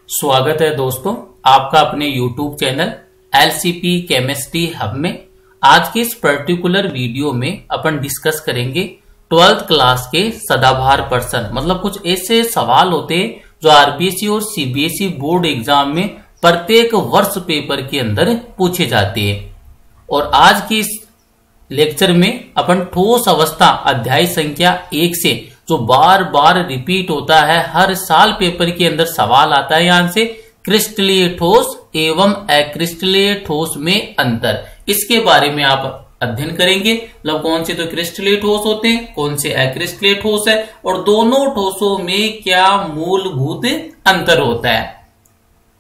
स्वागत है दोस्तों आपका अपने YouTube channel LCP chemistry hub में। आज के इस पर्टिकुलर वीडियो में अपन डिस्कस करेंगे 12th क्लास के सदाबहार प्रश्न। मतलब कुछ ऐसे सवाल होते हैं जो आरबीएसई और सीबीएसई बोर्ड एग्जाम में प्रत्येक वर्ष पेपर के अंदर पूछे जाते हैं। और आज की इस लेक्चर में अपन ठोस अवस्था अध्याय संख्या 1 से जो बार बार रिपीट होता है, हर साल पेपर के अंदर सवाल आता है, यहां से क्रिस्टलीय ठोस एवं अक्रिस्टलीय ठोस में अंतर, इसके बारे में आप अध्ययन करेंगे। मतलब कौन से तो क्रिस्टलीय ठोस होते हैं, कौन से अक्रिस्टलीय ठोस है और दोनों ठोसों में क्या मूलभूत अंतर होता है।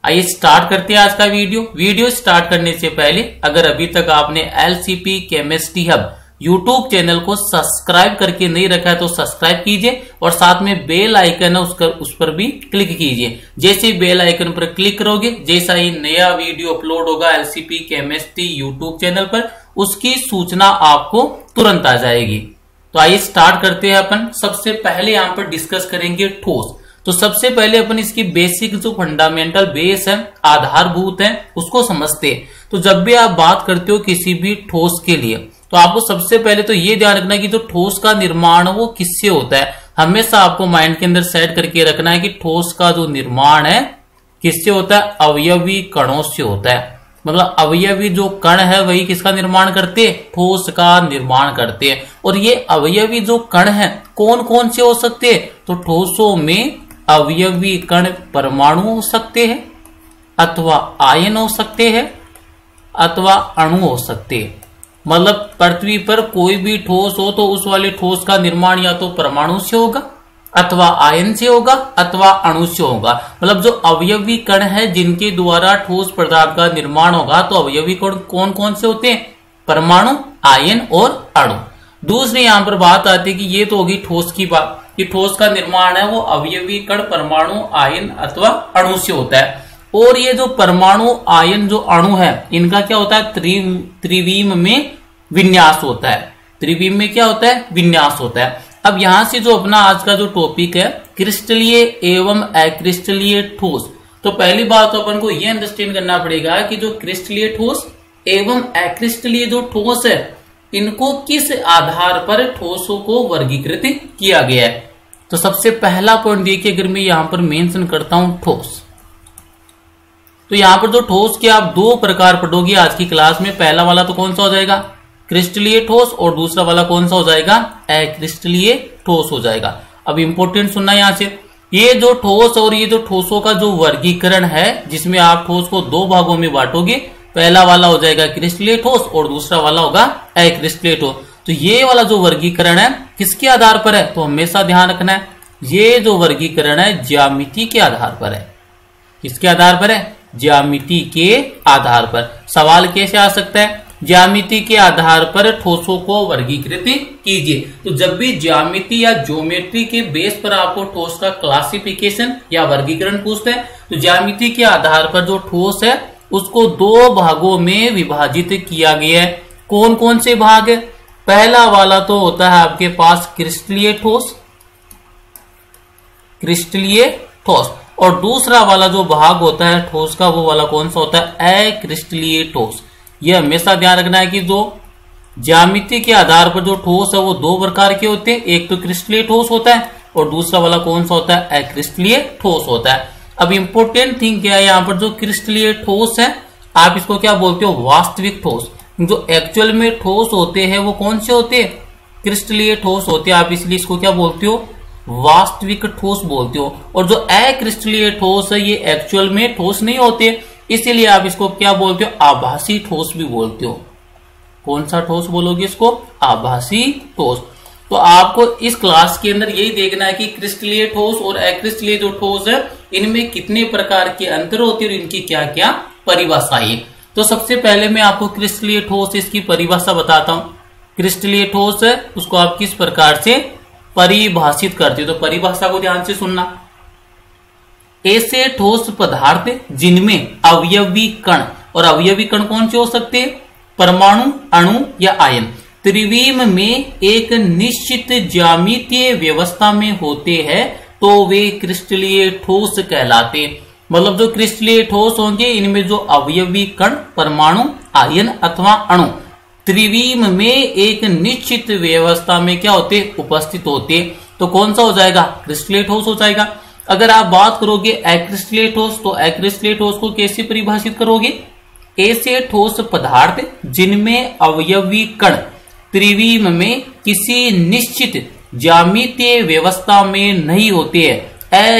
आइए स्टार्ट करते हैं आज का वीडियो स्टार्ट करने से पहले अगर अभी तक आपने एलसीपी केमिस्ट्री हब यूट्यूब चैनल को सब्सक्राइब करके नहीं रखा है तो सब्सक्राइब कीजिए और साथ में बेल आइकन है उस पर भी क्लिक कीजिए। जैसे बेल आइकन पर क्लिक करोगे, जैसा ही नया वीडियो अपलोड होगा एलसीपी केमिस्ट्री यूट्यूब चैनल पर, उसकी सूचना आपको तुरंत आ जाएगी। तो आइए स्टार्ट करते हैं। अपन सबसे पहले यहाँ पर डिस्कस करेंगे ठोस। तो सबसे पहले अपन इसकी बेसिक जो फंडामेंटल बेस है, आधारभूत है, उसको समझते हैं। तो जब भी आप बात करते हो किसी भी ठोस के लिए तो आपको सबसे पहले तो ये ध्यान रखना है कि जो ठोस का निर्माण वो किससे होता है। हमेशा आपको माइंड के अंदर सेट करके रखना है कि ठोस का जो निर्माण है किससे होता है, अवयवी कणों से होता है। मतलब अवयवी जो कण है वही किसका निर्माण करते हैं, ठोस का निर्माण करते हैं। और ये अवयवी जो कण है कौन कौन से हो सकते हैं, तो ठोसों में अवयवी कण परमाणु हो सकते हैं, अथवा आयन हो सकते हैं, अथवा अणु हो सकते हैं। मतलब पृथ्वी पर कोई भी ठोस हो तो उस वाले ठोस का निर्माण या तो परमाणु से होगा, अथवा आयन से होगा, अथवा अणु से होगा। मतलब जो अवयवी कण है जिनके द्वारा ठोस पदार्थ का निर्माण होगा तो अवयवी कण कौन कौन से होते हैं, परमाणु, आयन और अणु। दूसरी यहां पर बात आती है कि ये तो होगी ठोस की बात, कि ठोस का निर्माण है वो अवयवी कण, परमाणु, आयन अथवा अणु से होता है। और ये जो परमाणु, आयन, जो अणु है, इनका क्या होता है, त्रिविम में विन्यास होता है। त्रिविम में क्या होता है, विन्यास होता है। अब यहां से जो अपना आज का जो टॉपिक है क्रिस्टलीय एवं अक्रिस्टलीय ठोस, तो पहली बात तो अपन को यह अंडरस्टैंड करना पड़ेगा कि जो क्रिस्टलीय ठोस एवं अक्रिस्टलीय जो ठोस है इनको किस आधार पर ठोसों को वर्गीकृत किया गया है। तो सबसे पहला पॉइंट देखिए, अगर मैं यहां पर मेंशन करता हूं ठोस, तो यहां पर जो ठोस के आप दो प्रकार पढ़ोगे आज की क्लास में। पहला वाला तो कौन सा हो जाएगा, क्रिस्टलीय ठोस, और दूसरा वाला कौन सा हो जाएगा, अक्रिस्टलीय ठोस हो जाएगा। अब इंपॉर्टेंट सुनना यहां से, ये जो ठोस और ये जो ठोसों का जो वर्गीकरण है जिसमें आप ठोस को दो भागों में बांटोगे, पहला वाला हो जाएगा क्रिस्टलीय ठोस और दूसरा वाला होगा अक्रिस्टलीय ठोस। तो ये वाला जो वर्गीकरण है किसके आधार पर है, तो हमेशा ध्यान रखना है ये जो वर्गीकरण है ज्यामिति के आधार पर है। किसके आधार पर है, ज्यामिति के आधार पर। सवाल कैसे आ सकता है, ज्यामिति के आधार पर ठोसों को वर्गीकृत कीजिए। तो जब भी ज्यामिति या ज्योमेट्री के बेस पर आपको ठोस का क्लासिफिकेशन या वर्गीकरण पूछते हैं तो ज्यामिति के आधार पर जो ठोस है उसको दो भागों में विभाजित किया गया है। कौन कौन से भाग है, पहला वाला तो होता है आपके पास क्रिस्टलीय ठोस, क्रिस्टलीय ठोस, और दूसरा वाला जो भाग होता है ठोस का वो वाला कौन सा होता है, अक्रिस्टलीय ठोस। यह हमेशा ध्यान रखना है कि जो ज्यामिति के आधार पर जो ठोस है वो दो प्रकार के होते हैं, एक तो क्रिस्टलीय ठोस होता है और दूसरा वाला कौन सा होता है, अक्रिस्टलीय ठोस होता है। अब इंपॉर्टेंट थिंग क्या है, यहाँ पर जो क्रिस्टलीय ठोस है आप इसको क्या बोलते हो, वास्तविक ठोस। जो एक्चुअल में ठोस होते हैं वो कौन से होते हैं, क्रिस्टलीय ठोस होते हैं, आप इसलिए इसको क्या बोलते हो, वास्तविक ठोस बोलते हो। और जो अक्रिस्टलीय ठोस है ये एक्चुअल में ठोस नहीं होते, इसीलिए आप इसको क्या बोलते हो, आभासी ठोस भी बोलते हो। कौन सा ठोस बोलोगे इसको, आभासी ठोस। तो आपको इस क्लास के अंदर यही देखना है कि क्रिस्टलीय ठोस और अक्रिस्टलीय जो ठोस है इनमें कितने प्रकार के अंतर होते हैं और इनकी क्या क्या परिभाषाएं है। तो सबसे पहले मैं आपको क्रिस्टलीय ठोस इसकी परिभाषा बताता हूं। क्रिस्टलीय ठोस है उसको आप किस प्रकार से परिभाषित करते हो, तो परिभाषा को ध्यान से सुनना। ऐसे ठोस पदार्थ जिनमें अवयवी कण, और अवयवी कण कौन से हो सकते हैं, परमाणु, अणु या आयन, त्रिविम में एक निश्चित ज्यामितीय व्यवस्था में होते हैं तो वे क्रिस्टलीय ठोस कहलाते। मतलब जो क्रिस्टलीय ठोस होंगे इनमें जो अवयवी कण, परमाणु, आयन अथवा अणु त्रिविम में एक निश्चित व्यवस्था में क्या होते, उपस्थित होते। तो कौन सा हो जाएगा, क्रिस्टलीय ठोस हो जाएगा। अगर आप बात करोगे अक्रिस्टलीय ठोस, तो अक्रिस्टलीय ठोस को कैसे परिभाषित करोगे, ऐसे ठोस पदार्थ जिनमें अवयवी कण त्रिविम में किसी निश्चित ज्यामितीय व्यवस्था में नहीं होते हैं,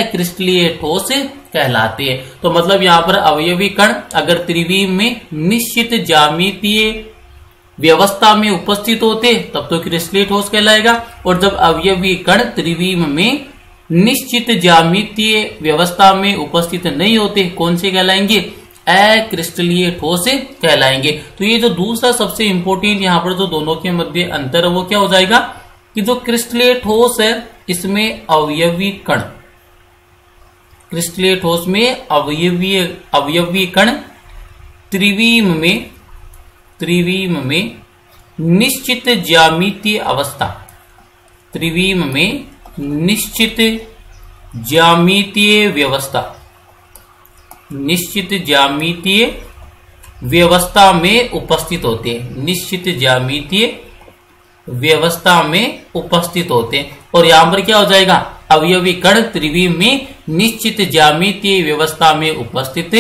अक्रिस्टलीय ठोस कहलाते हैं। तो मतलब यहाँ पर अवयवी कण अगर त्रिविम में निश्चित ज्यामितीय व्यवस्था में उपस्थित होते तब तो क्रिस्टलीय ठोस कहलाएगा, और जब अवयवी कण त्रिविम में निश्चित ज्यामितीय व्यवस्था में उपस्थित नहीं होते, कौन से कहलाएंगे, अक्रिस्टलीय ठोस कहलाएंगे। तो ये जो दूसरा सबसे इंपॉर्टेंट यहाँ पर जो दोनों के मध्य अंतर है वो क्या हो जाएगा कि जो क्रिस्टलीय ठोस है इसमें अवयवी कण, क्रिस्टलीय ठोस में अवयवी कण त्रिविम में निश्चित ज्यामितीय अवस्था, त्रिविम में निश्चित ज्यामितीय व्यवस्था, निश्चित ज्यामितीय व्यवस्था में उपस्थित होते हैं, निश्चित ज्यामितीय व्यवस्था में उपस्थित होते हैं। और यहां पर क्या हो जाएगा, अवयवी कण त्रिविम में निश्चित ज्यामितीय व्यवस्था में उपस्थित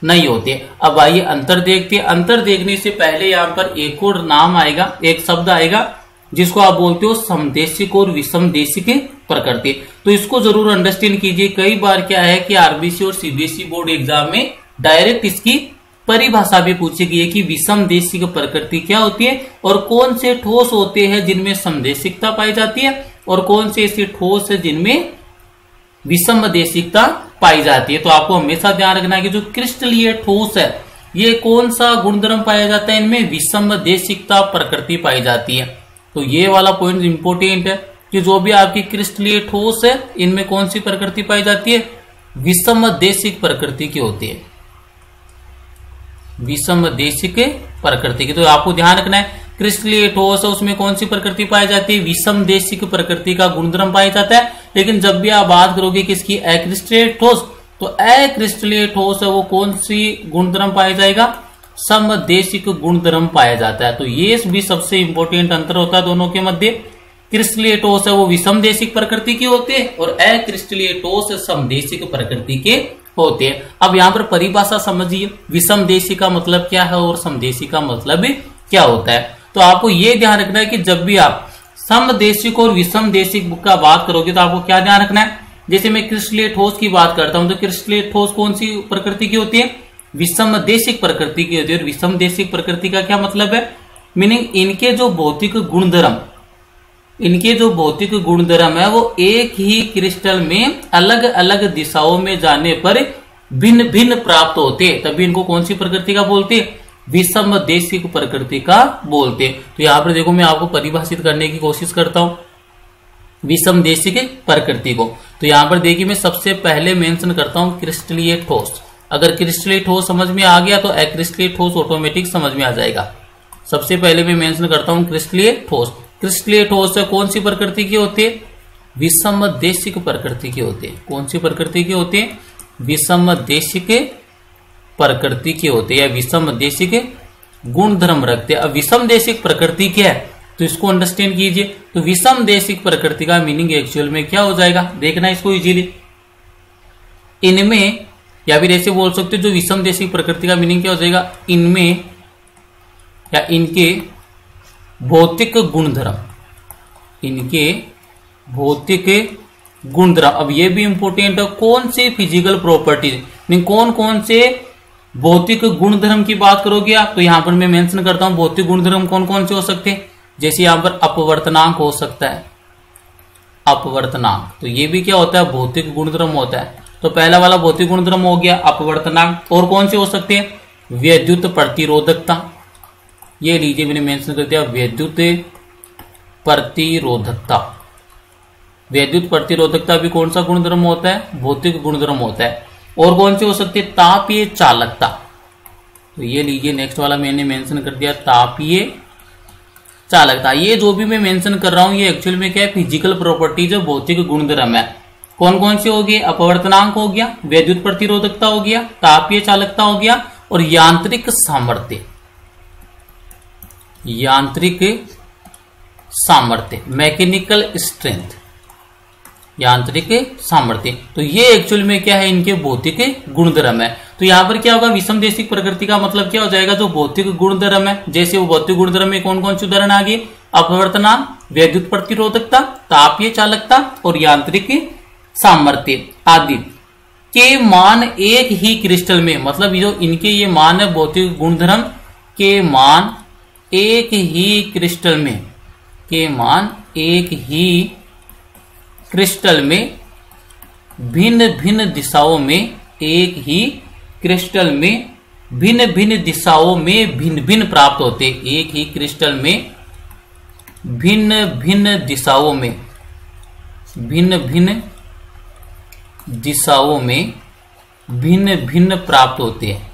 नहीं होते। अब आइए अंतर देखते हैं। अंतर देखने से पहले यहां पर एक और नाम आएगा, एक शब्द आएगा जिसको आप बोलते हो समदेशिक और विषमदेशिक प्रकृति। तो इसको जरूर अंडरस्टैंड कीजिए। कई बार क्या है कि आरबीसी और सीबीएसई बोर्ड एग्जाम में डायरेक्ट इसकी परिभाषा भी पूछी गई है कि विषमदेशिक प्रकृति क्या होती है और कौन से ठोस होते हैं जिनमें समदेशिकता पाई जाती है और कौन से ऐसे ठोस है जिनमें विषमदेशिकता पाई जाती है। तो आपको हमेशा ध्यान रखना है कि जो क्रिस्टलीय ठोस है ये कौन सा गुणधर्म पाया जाता है, इनमें विषमदेशिकता प्रकृति पाई जाती है। तो ये वाला पॉइंट इंपोर्टेंट है कि जो भी आपकी क्रिस्टलीय ठोस है इनमें कौन सी प्रकृति पाई जाती है, विषमदेशिक प्रकृति की होती है, विषमदेशिक प्रकृति की। तो आपको ध्यान रखना है क्रिस्टलीय ठोस है उसमें कौन सी प्रकृति पाई जाती है, विषमदेशिक प्रकृति का गुणधर्म पाया जाता है। लेकिन जब भी आप बात करोगे किसकी, अक्रिस्टलीय ठोस, तो अक्रिस्टलीय ठोस है वो कौन सी गुणधर्म पाया जाएगा, समदेशिक गुणधर्म पाया जाता है। तो ये भी सबसे इंपॉर्टेंट अंतर होता है दोनों के मध्य। क्रिस्टलीय ठोस है वो विषमदेशिक प्रकृति की होते हैं और अक्रिस्टलीय ठोस समदेशिक प्रकृति के होते हैं। अब यहाँ पर परिभाषा समझिए, विषमदेशी का मतलब क्या है और समदेशी का मतलब क्या होता है। तो आपको ये ध्यान रखना है कि जब भी आप समदेशिक और विषमदेशिक का बात करोगे तो आपको क्या ध्यान रखना है, जैसे मैं क्रिस्टलीय ठोस की बात करता हूं तो क्रिस्टलीय ठोस कौन सी प्रकृति की होती है, विषमदेशिक प्रकृति की होती है। और विषमदेशिक प्रकृति का क्या मतलब है, मीनिंग इनके जो भौतिक गुणधर्म है वो एक ही क्रिस्टल में अलग अलग दिशाओं में जाने पर भिन्न भिन्न प्राप्त होते, तभी इनको कौन सी प्रकृति का बोलते, विषमदेशिक प्रकृति का बोलते। तो यहां पर देखो मैं आपको परिभाषित करने की कोशिश करता हूं विषमदेशिक प्रकृति को। तो यहां पर देखिए मैं सबसे पहले मेंशन करता हूं क्रिस्टलीय ठोस। अगर क्रिस्टलीय ठोस समझ में आ गया तो अक्रिस्टलीय ठोस ऑटोमेटिक समझ में आ जाएगा। सबसे पहले मैं मेंशन करता हूं क्रिस्टलीय ठोस। क्रिस्टलीय ठोस कौन सी प्रकृति की होती है, विषमदेशिक प्रकृति की होती है। कौन सी प्रकृति की होती है, विषमदेशिक प्रकृति की होती है या विषमदेशिक गुणधर्म रखते हैं। अब विषमदेशिक प्रकृति क्या है तो इसको अंडरस्टैंड कीजिए। तो विषमदेशिक प्रकृति का मीनिंग एक्चुअल में क्या हो जाएगा, देखना इसको इजीली। इनमें या फिर ऐसे बोल सकते हो जो विषमदेशिक प्रकृति का मीनिंग क्या हो जाएगा, इनमें या इनके भौतिक गुणधर्म, इनके भौतिक गुणधर्म। अब ये भी इंपॉर्टेंट है, कौन से फिजिकल प्रॉपर्टीज, कौन कौन से भौतिक गुणधर्म की बात करोगे आप, तो यहां पर मैं मेंशन करता हूं भौतिक गुणधर्म कौन कौन से हो सकते हैं। जैसे यहां पर अपवर्तनांक हो सकता है, अपवर्तनांक, तो ये भी क्या होता है, भौतिक गुणधर्म होता है। तो पहला वाला भौतिक गुणधर्म हो गया अपवर्तनांक। और कौन से हो सकते हैं, विद्युत प्रतिरोधकता, ये लीजिए मैंने मेंशन कर दिया विद्युत प्रतिरोधकता। विद्युत प्रतिरोधकता भी कौन सा गुणधर्म होता है, भौतिक गुणधर्म होता है। और कौन से हो सकते हैं, तापीय चालकता, तो ये लीजिए नेक्स्ट वाला मैंने मेंशन कर दिया तापीय चालकता। ये जो भी मैं मेंशन कर रहा हूं ये एक्चुअल में क्या है, फिजिकल प्रॉपर्टीज है, भौतिक गुणधर्म है। कौन कौन से हो गए? अपवर्तनांक हो गया, वैद्युत प्रतिरोधकता हो गया, तापीय चालकता हो गया और यांत्रिक सामर्थ्य। यांत्रिक सामर्थ्य, मैकेनिकल स्ट्रेंथ, यांत्रिक सामर्थ्य। तो ये एक्चुअल में क्या है? इनके भौतिक गुणधर्म है। तो यहां पर क्या होगा? विषमदेशिक प्रकृति का मतलब क्या हो जाएगा? जो भौतिक गुणधर्म है, जैसे वो भौतिक गुणधर्म में कौन कौन से उदाहरण आ गए? अपवर्तनांक, वैद्युत प्रतिरोधकता, तापीय चालकता और यांत्रिक सामर्थ्य आदि के मान एक ही क्रिस्टल में, मतलब जो इनके ये मान है भौतिक गुणधर्म के मान एक ही क्रिस्टल में, के मान एक ही क्रिस्टल में भिन्न भिन्न दिशाओं में, एक ही क्रिस्टल में भिन्न भिन्न दिशाओं में भिन्न भिन्न प्राप्त होते। एक ही क्रिस्टल में भिन्न भिन्न दिशाओं में, भिन्न भिन्न दिशाओं में भिन्न भिन्न प्राप्त होते हैं।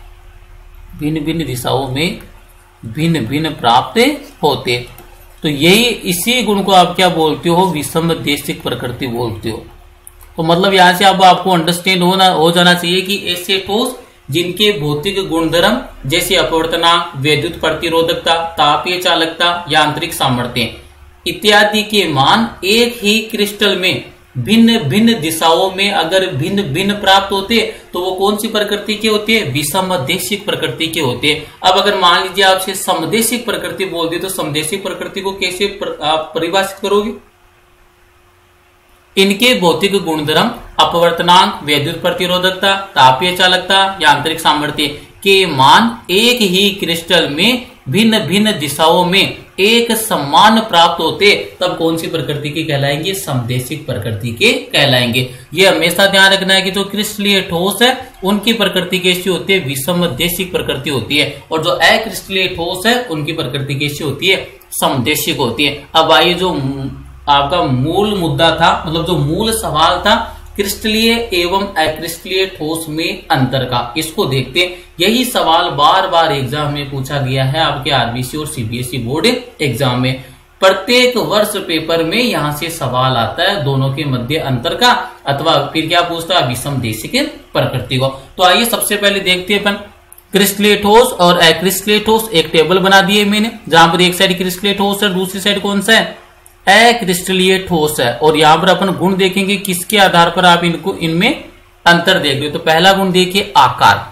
भिन्न भिन्न दिशाओं में भिन्न भिन्न प्राप्त होते। तो यही, इसी गुण को आप क्या बोलते हो? विषमदेशिक प्रकृति बोलते हो। तो मतलब यहां से अब आपको अंडरस्टैंड हो जाना चाहिए कि ऐसे ठोस जिनके भौतिक गुणधर्म जैसे अपवर्तनांक, वैद्युत प्रतिरोधकता, तापीय चालकता, यांत्रिक सामर्थ्य इत्यादि के मान एक ही क्रिस्टल में भिन्न भिन्न दिशाओं में अगर भिन्न भिन्न प्राप्त होते तो वो कौन सी प्रकृति के होते हैं? विषमदेशिक प्रकृति के होते हैं। अब अगर मान लीजिए आपसे समदेशिक प्रकृति बोल दी तो समदेशिक प्रकृति को कैसे आप परिभाषित करोगे? इनके भौतिक गुणधर्म अपवर्तनांक, वैद्युत प्रतिरोधकता, तापीय चालकता, यांत्रिक सामर्थ्य के मान एक ही क्रिस्टल में भिन्न भिन्न दिशाओं में एक समान प्राप्त होते, तब कौन सी प्रकृति के कहलाएंगे? समदेशिक प्रकृति के कहलाएंगे। ये हमेशा ध्यान रखना है कि जो क्रिस्टलीय ठोस है उनकी प्रकृति कैसी होती है? विषमदेशिक प्रकृति होती है, और जो अक्रिस्टलीय ठोस है उनकी प्रकृति कैसी होती है? समदेशिक होती है। अब आइए, जो आपका मूल मुद्दा था, मतलब जो मूल सवाल था क्रिस्टलीय एवं अक्रिस्टलीय ठोस में अंतर का, इसको देखते हैं। यही सवाल बार बार एग्जाम में पूछा गया है आपके आरबीसी और सीबीएसई बोर्ड एग्जाम में। प्रत्येक वर्ष पेपर में यहां से सवाल आता है दोनों के मध्य अंतर का, अथवा फिर क्या पूछता है? विषमदेशिक प्रकृति को। तो आइए सबसे पहले देखते हैं अपन क्रिस्टलीय ठोस और अक्रिस्टलीय ठोस। एक टेबल बना दिए मैंने, जहां पर एक साइड क्रिस्टलीय ठोस है, दूसरी साइड कौन सा है? अक्रिस्टलीय ठोस है। और यहां पर अपन गुण देखेंगे किसके आधार पर आप इनको इनमें अंतर देख रहे हो। तो पहला गुण देखिए, आकार।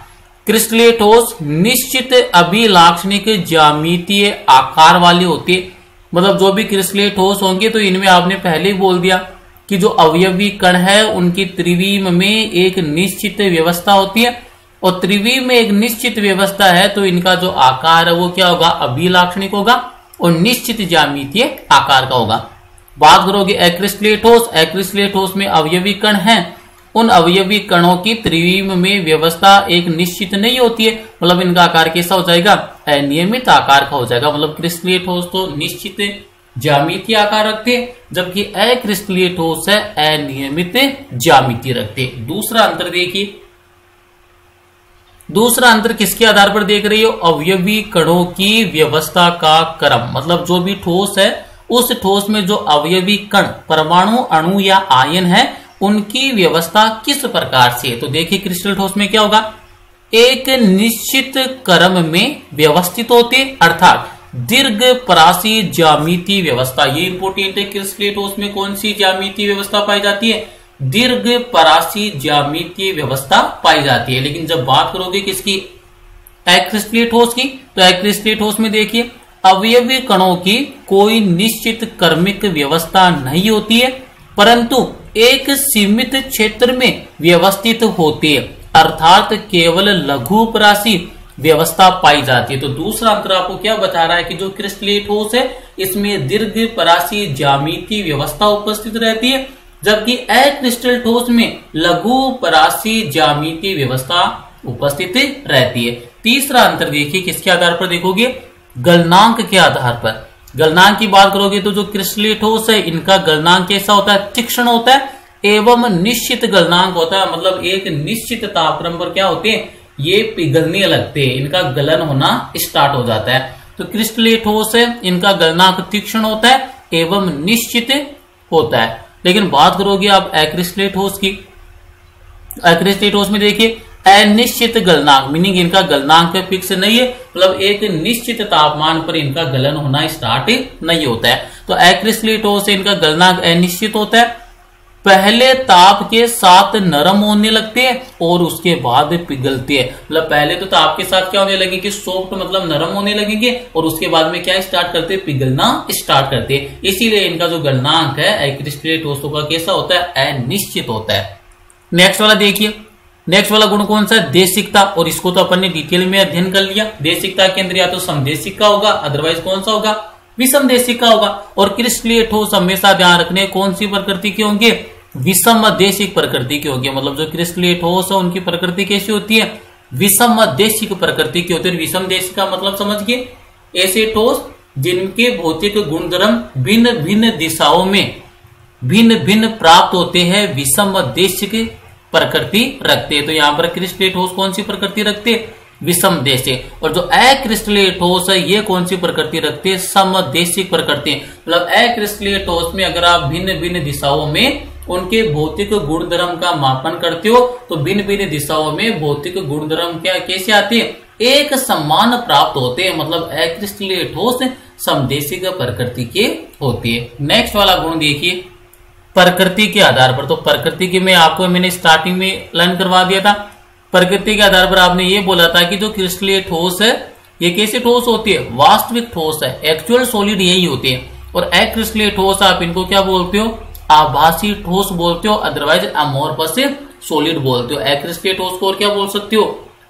क्रिस्टलीय ठोस निश्चित अभिलाक्षणिक ज्यामितीय आकार वाले होते, मतलब जो भी क्रिस्टलीय ठोस होंगे तो इनमें आपने पहले ही बोल दिया कि जो अवयवी कण है उनकी त्रिविम में एक निश्चित व्यवस्था होती है, और त्रिविम में एक निश्चित व्यवस्था है तो इनका जो आकार है वो क्या होगा? अभिलाक्षणिक होगा और निश्चित ज्यामितीय आकार का होगा। बात करोगे अक्रिस्टलीय ठोस, अक्रिस्टलीय ठोस में अवयवी कण हैं, उन अवयवी कणों की त्रिविम में व्यवस्था एक निश्चित नहीं होती है, मतलब इनका आकार कैसा हो जाएगा? अनियमित आकार का हो जाएगा। मतलब क्रिस्टलीय ठोस तो निश्चित ज्यामितीय आकार रखते, जबकि अक्रिस्टलीय ठोस है अनियमित ज्यामिति रखते। दूसरा अंतर देखिए, दूसरा अंतर किसके आधार पर देख रही हो? अवयवी कणों की व्यवस्था का क्रम, मतलब जो भी ठोस है उस ठोस में जो अवयवी कण, परमाणु, अणु या आयन है, उनकी व्यवस्था किस प्रकार से है। तो देखिए क्रिस्टल ठोस में क्या होगा? एक निश्चित क्रम में व्यवस्थित होते, अर्थात दीर्घ परासी ज्यामितीय व्यवस्था। ये इंपोर्टेंट है, क्रिस्टलीय ठोस में कौन सी ज्यामितीय व्यवस्था पाई जाती है? दीर्घ परासी ज्यामितीय व्यवस्था पाई जाती है। लेकिन जब बात करोगे किसकी? अक्रिस्टलीय ठोस की, तो अक्रिस्टलीय ठोस में देखिए अवयवी कणों की कोई निश्चित क्रमिक व्यवस्था नहीं होती है, परंतु एक सीमित क्षेत्र में व्यवस्थित होती है, अर्थात केवल लघु परासी व्यवस्था पाई जाती है। तो दूसरा अंतर आपको क्या बता रहा है कि जो क्रिस्टलीय ठोस है इसमें दीर्घ परासी ज्यामितीय व्यवस्था उपस्थित रहती है, जबकि अक्रिस्टल ठोस में लघु परासी ज्यामितीय व्यवस्था उपस्थित रहती है। तीसरा अंतर देखिए किसके आधार पर देखोगे? गलनांक के आधार पर। गलनांक की बात करोगे तो जो क्रिस्टलीय ठोस है इनका गलनांक कैसा होता है? तीक्ष्ण होता है एवं निश्चित गलनांक होता है, मतलब एक निश्चित तापक्रम पर क्या होते हैं? ये पिघलने लगते हैं, इनका गलन होना स्टार्ट हो जाता है। तो क्रिस्टलीय ठोस है, इनका गलनांक तीक्ष्ण होता है एवं निश्चित होता है। लेकिन बात करोगे आप एक्रिस्टलेट ठोस की, एक्रिस्टलेट ठोस में देखिए अनिश्चित गलनांक, मीनिंग इनका गलनांक फिक्स नहीं है, मतलब एक निश्चित तापमान पर इनका गलन होना स्टार्ट नहीं होता है। तो एक्रिस्टलेट ठोस से इनका गलनांक अनिश्चित होता है, पहले ताप के साथ नरम होने लगते हैं और उसके बाद पिघलते हैं। मतलब पहले तो ताप के साथ क्या होने लगेंगे, सॉफ्ट मतलब नरम होने लगेंगे, और उसके बाद में क्या स्टार्ट करते हैं, पिघलना स्टार्ट करते हैं। इसीलिए इनका जो गलनांक है एक्रिस्टलेट ठोसों का कैसा होता है, अनिश्चित होता है। नेक्स्ट वाला देखिए, नेक्स्ट वाला गुण कौन सा है, देशिकता, और इसको तो अपन ने डिटेल में अध्ययन कर लिया। देशिकता के अंदर या तो समदेशिक का होगा, अदरवाइज कौन सा होगा, विषमदेशिक का होगा। और क्रिस्टलीय ठोस हमेशा ध्यान रखने कौन सी प्रकृति के होंगे, विषमदेशिक प्रकृति के होंगे। मतलब जो क्रिस्टलीय ठोस है उनकी प्रकृति कैसी होती है, विषमदेशिक प्रकृति की होती है। विषमदेशिक का मतलब समझिए ऐसे ठोस जिनके भौतिक गुणधर्म भिन्न भिन्न दिशाओं में भिन्न भिन्न प्राप्त होते हैं, विषमदेशिक प्रकृति रखते हैं। तो यहाँ पर क्रिस्टलीय ठोस कौन सी प्रकृति रखते हैं, विषमदेशिक। और जो अक्रिस्टलीय ठोस है ये कौन सी प्रकृति रखते हैं, समदेशिक प्रकृति। मतलब अक्रिस्टलीय ठोस में अगर आप भिन्न भिन्न दिशाओं में उनके भौतिक गुणधर्म का मापन करते हो तो भिन्न भिन्न दिशाओं में भौतिक गुणधर्म क्या कैसे आते हैं, एक समान प्राप्त होते हैं। मतलब अक्रिस्टलीय ठोस समदेशिक प्रकृति के होती है। नेक्स्ट वाला गुण देखिए, प्रकृति के आधार पर। तो प्रकृति के में आपको मैंने स्टार्टिंग में लर्न करवा दिया था। प्रकृति के आधार पर आपने ये बोला था कि जो क्रिस्टलीय ठोस है ये कैसे ठोस होती है, वास्तविक ठोस है, एक्चुअल सॉलिड यही होती है। और अक्रिस्टलीय ठोस आप इनको क्या बोलते हो, आभासी ठोस बोलते हो, अदरवाइज अमोर्फस सॉलिड बोलते हो। अक्रिस्टलीय ठोस को और क्या बोल सकते हो,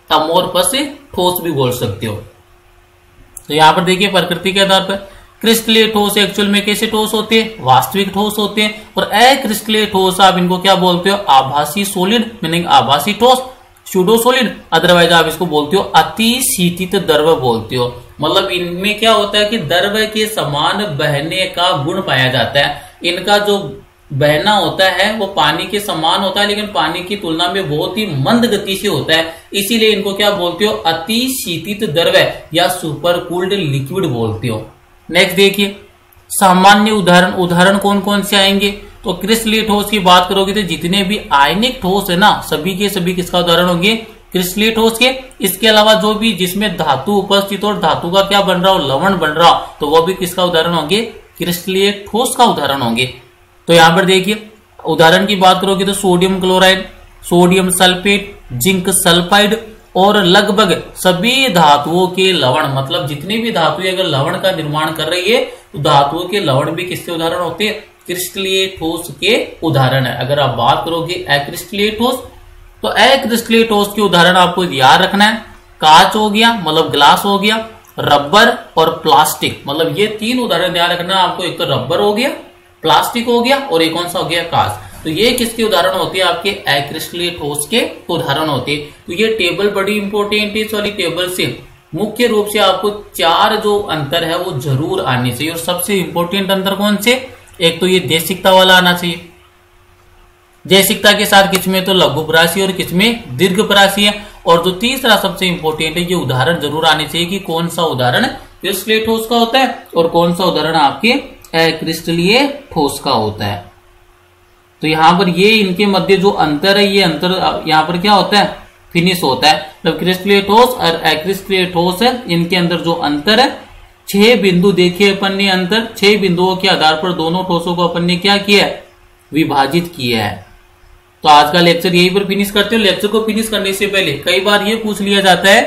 अमोर्फस ठोस भी बोल सकते हो। तो यहां पर देखिए प्रकृति के आधार पर क्रिस्टलीय ठोस एक्चुअल में कैसे ठोस होते हैं, वास्तविक ठोस होते हैं। और अक्रिस्टलीय ठोस आप इनको क्या बोलते हो, आभासी सॉलिड, मीनिंग आभासी ठोस, सूडो सॉलिड, अदरवाइज आप इसको बोलते हो अति शीतित द्रव बोलते हो। मतलब इनमें क्या होता है कि द्रव के समान बहने का गुण पाया जाता है। इनका जो बहना होता है वो पानी के समान होता है, लेकिन पानी की तुलना में बहुत ही मंद गति से होता है। इसीलिए इनको क्या बोलते हो, अति शीतित द्रव या सुपर कूल्ड लिक्विड बोलते हो। नेक्स्ट देखिए, सामान्य उदाहरण कौन कौन से आएंगे। तो क्रिस्टलीय ठोस की बात करोगे तो जितने भी आयनिक ठोस है ना, सभी के सभी किसका उदाहरण होंगे, क्रिस्टलीय ठोस के। इसके अलावा जो भी जिसमें धातु उपस्थित और धातु का क्या बन रहा हो, लवण बन रहा हो, तो वो भी किसका उदाहरण होंगे, क्रिस्टलीय ठोस का उदाहरण होंगे। तो यहां पर देखिए उदाहरण की बात करोगे तो sodium chloride, sodium sulphate, zinc sulphide और लगभग सभी धातुओं के लवण। मतलब जितनी भी धातुएं अगर लवण का निर्माण कर रही है तो धातुओं के लवण भी किसके उदाहरण होते हैं, क्रिस्टलीय ठोस के उदाहरण है। अगर आप बात करोगे अक्रिस्टलीय ठोस, तो अक्रिस्टलीय ठोस के उदाहरण आपको याद रखना है, कांच हो गया मतलब ग्लास हो गया, रबर और प्लास्टिक। मतलब ये तीन उदाहरण याद रखना आपको, एक तो रबर हो गया, प्लास्टिक हो गया और एक कौन सा हो गया, कांच। तो ये किसके उदाहरण होते हैं, आपके अक्रिस्टलीय ठोस के उदाहरण होते हैं। तो ये टेबल बड़ी इंपॉर्टेंट है। इस वाली टेबल से मुख्य रूप से आपको चार जो अंतर है वो जरूर आने चाहिए। और सबसे इंपॉर्टेंट अंतर कौन से, एक तो ये देशिकता वाला आना चाहिए। देशिकता के साथ किसमें तो लघुपरासी और किसमें दीर्घपरासी है। और जो तीसरा सबसे इंपॉर्टेंट है, ये उदाहरण जरूर आने चाहिए कि कौन सा उदाहरण क्रिस्टलीय ठोस का होता है और कौन सा उदाहरण आपके अक्रिस्टलीय ठोस का होता है। तो यहां पर ये इनके मध्य जो अंतर है, ये अंतर यहां पर क्या होता है, फिनिश होता है। मतलब क्रिस्टलीय ठोस और अक्रिस्टलीय ठोस है, इनके अंदर जो अंतर है 6 बिंदु देखिए अपन ने अंतर, 6 बिंदुओं के आधार पर दोनों ठोसों को अपन ने क्या किया है, विभाजित किया है। तो आज का लेक्चर यहीं पर फिनिश करते हैं। लेक्चर को फिनिश करने से पहले कई बार ये पूछ लिया जाता है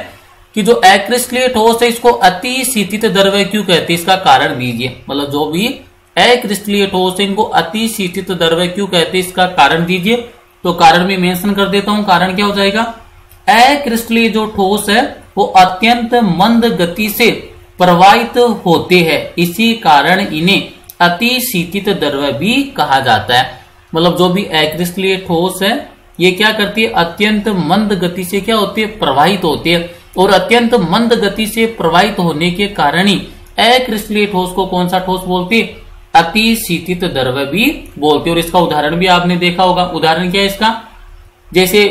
कि जो अक्रिस्टलीय ठोस है इसको अति शीतित द्रव्य क्यों कहते हैं, इसका कारण दीजिए। मतलब जो भी अक्रिस्टलीय ठोस है इनको अति शीतित द्रव्य क्यों कहते हैं, इसका कारण दीजिए। तो कारण में मेंशन कर देता हूं, कारण क्या हो जाएगा, अक्रिस्टलीय जो ठोस है वो अत्यंत मंद गति से प्रवाहित होते हैं, इसी कारण इन्हें अति शीतित द्रव्य भी कहा जाता है। मतलब जो भी अक्रिस्टलीय ठोस है ये क्या करती है, अत्यंत मंद गति से क्या होती है, प्रवाहित होती है। और अत्यंत मंद गति से प्रवाहित होने के कारण ही अक्रिस्टलीय ठोस को कौन सा ठोस बोलते हैं, अति शीतित द्रव्य भी बोलते हैं। और इसका उदाहरण भी आपने देखा होगा। उदाहरण क्या है इसका, जैसे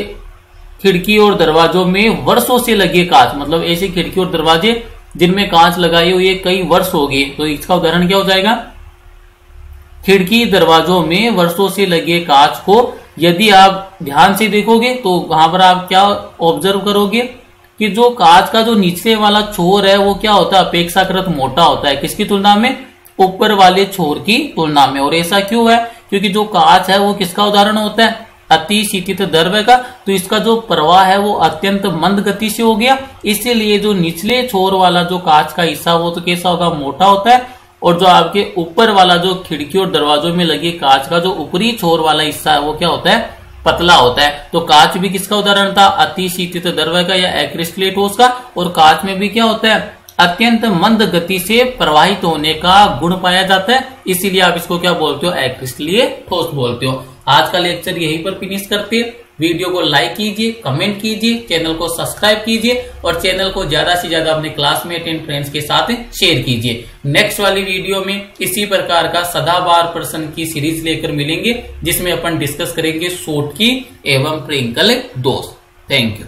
खिड़की और दरवाजों में वर्षों से लगे कांच, मतलब ऐसे खिड़की और दरवाजे जिनमें कांच लगाए हुए कई वर्ष हो गए, तो इसका उदाहरण क्या हो जाएगा, खिड़की दरवाजों में वर्षों से लगे कांच को यदि आप ध्यान से देखोगे तो वहां पर आप क्या ऑब्जर्व करोगे कि जो कांच का जो नीचे वाला छोर है वो क्या होता है, अपेक्षाकृत मोटा होता है। किसकी तुलना में? ऊपर वाले छोर की तुलना में। और ऐसा क्यों है? क्योंकि जो कांच है वो किसका उदाहरण होता है? अति शीतित द्रव्य का। तो इसका जो प्रवाह है वो अत्यंत मंद गति से हो गया, इसीलिए जो निचले छोर वाला जो कांच का हिस्सा वो तो कैसा होगा? मोटा होता है। और जो आपके ऊपर वाला जो खिड़की और दरवाजों में लगे कांच का जो ऊपरी छोर वाला हिस्सा है वो क्या होता है? पतला होता है। तो कांच भी किसका उदाहरण था? अति शीतित द्रव्य का या एक्रिस्टलेट ठोस का। और कांच में भी क्या होता है? अत्यंत मंद गति से प्रवाहित होने का गुण पाया जाता है, इसीलिए आप इसको क्या बोलते हो? एक्रिस्टलीय ठोस बोलते हो। आज का लेक्चर यहीं पर फिनिश करते हैं। वीडियो को लाइक कीजिए, कमेंट कीजिए, चैनल को सब्सक्राइब कीजिए और चैनल को ज्यादा से ज्यादा अपने क्लासमेट एंड फ्रेंड्स के साथ शेयर कीजिए। नेक्स्ट वाली वीडियो में इसी प्रकार का सदाबहार प्रश्न की सीरीज लेकर मिलेंगे, जिसमें अपन डिस्कस करेंगे शॉर्ट की एवं ट्विंकल दोष। Thank you.